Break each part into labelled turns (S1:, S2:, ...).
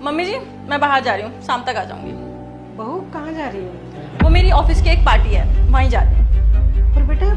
S1: Mummy जी मैं बाहर जा रही हूँ, शाम तक आ जाऊंगी।
S2: बहू कहाँ जा रही हो?
S1: वो मेरी ऑफिस की एक पार्टी है, वहीं जा रही हूँ।
S2: पर बेटा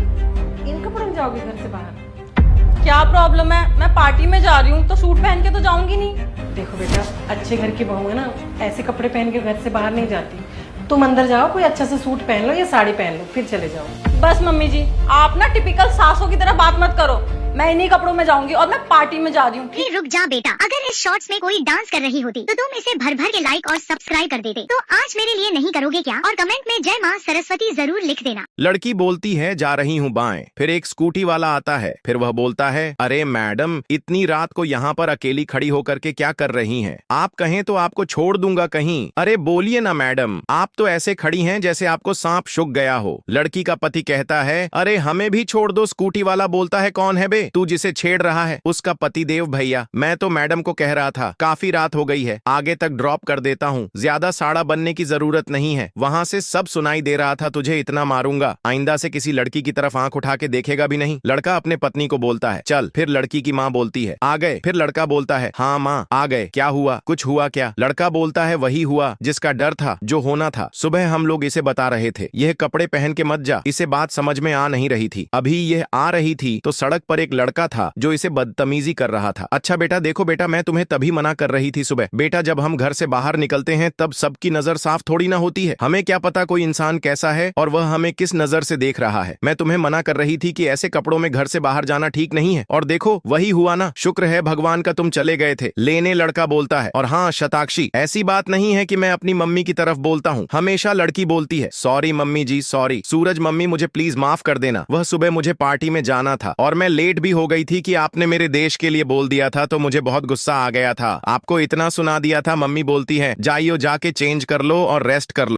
S2: इन कपड़ों में जाओगी घर से बाहर?
S1: क्या प्रॉब्लम है? मैं पार्टी में जा रही हूँ तो सूट पहन के तो जाऊंगी नहीं।
S2: देखो बेटा, अच्छे घर की बहू है ना, ऐसे कपड़े पहन के घर से बाहर नहीं जाती। तुम अंदर जाओ, कोई अच्छा सा सूट पहन लो या साड़ी पहन लो, फिर चले जाओ।
S1: बस मम्मी जी, आप ना टिपिकल सासों की तरह बात मत करो। मैं इन्हीं कपड़ों में जाऊंगी और मैं पार्टी में जा रही हूँ।
S3: रुक जा बेटा, अगर इस शॉर्ट्स में कोई डांस कर रही होती तो तुम इसे भर भर के लाइक और सब्सक्राइब कर देते। तो आज मेरे लिए नहीं करोगे क्या? और कमेंट में जय माँ सरस्वती जरूर लिख देना।
S4: लड़की बोलती है जा रही हूँ बाएं, फिर एक स्कूटी वाला आता है, फिर वह बोलता है अरे मैडम इतनी रात को यहाँ पर अकेली खड़ी होकर के क्या कर रही हैं? आप कहें तो आपको छोड़ दूंगा कहीं। अरे बोलिए ना मैडम, आप तो ऐसे खड़ी हैं जैसे आपको सांप शुक गया हो। लड़की का पति कहता है अरे हमें भी छोड़ दो। स्कूटी वाला बोलता है कौन है बे तू जिसे छेड़ रहा है? उसका पति देव भैया मैं तो मैडम को कह रहा था काफी रात हो गई है, आगे तक ड्रॉप कर देता हूँ, ज्यादा साड़ा बनने की जरूरत नहीं है। वहां से सब सुनाई दे रहा था तुझे इतना मारूंगा, आइंदा से किसी लड़की की तरफ आंख उठा के देखेगा भी नहीं। लड़का अपने पत्नी को बोलता है चल। फिर लड़की की माँ बोलती है आ गए? फिर लड़का बोलता है हाँ माँ आ गए। क्या हुआ? कुछ हुआ क्या? लड़का बोलता है वही हुआ जिसका डर था, जो होना था। सुबह हम लोग इसे बता रहे थे यह कपड़े पहन के मत जा, इसे बात समझ में आ नहीं रही थी। अभी यह आ रही थी तो सड़क पर एक लड़का था जो इसे बदतमीजी कर रहा था। अच्छा बेटा देखो बेटा, मैं तुम्हें तभी मना कर रही थी सुबह। बेटा जब हम घर से बाहर निकलते हैं तब सबकी नजर साफ थोड़ी ना होती है, हमें क्या पता कोई इंसान कैसा है और वह हमें किस नजर से देख रहा है। मैं तुम्हें मना कर रही थी कि ऐसे कपड़ों में घर से बाहर जाना ठीक नहीं है। और देखो वही हुआ ना, शुक्र है भगवान का तुम चले गए थे लेने। लड़का बोलता है और हाँ शताक्षी, ऐसी बात नहीं है कि मैं अपनी मम्मी की तरफ बोलता हूँ, हमेशा लड़की बोलती है सॉरी मम्मी जी सॉरी। सूरज मम्मी मुझे प्लीज माफ कर देना, वह सुबह मुझे पार्टी में जाना था और मैं लेट भी हो गई थी कि आपने मेरे देश के लिए बोल दिया था तो मुझे बहुत गुस्सा आ गया था। आपको इतना सुना दिया था। मम्मी बोलती है जाइयो जाके चेंज कर लो और रेस्ट कर लो।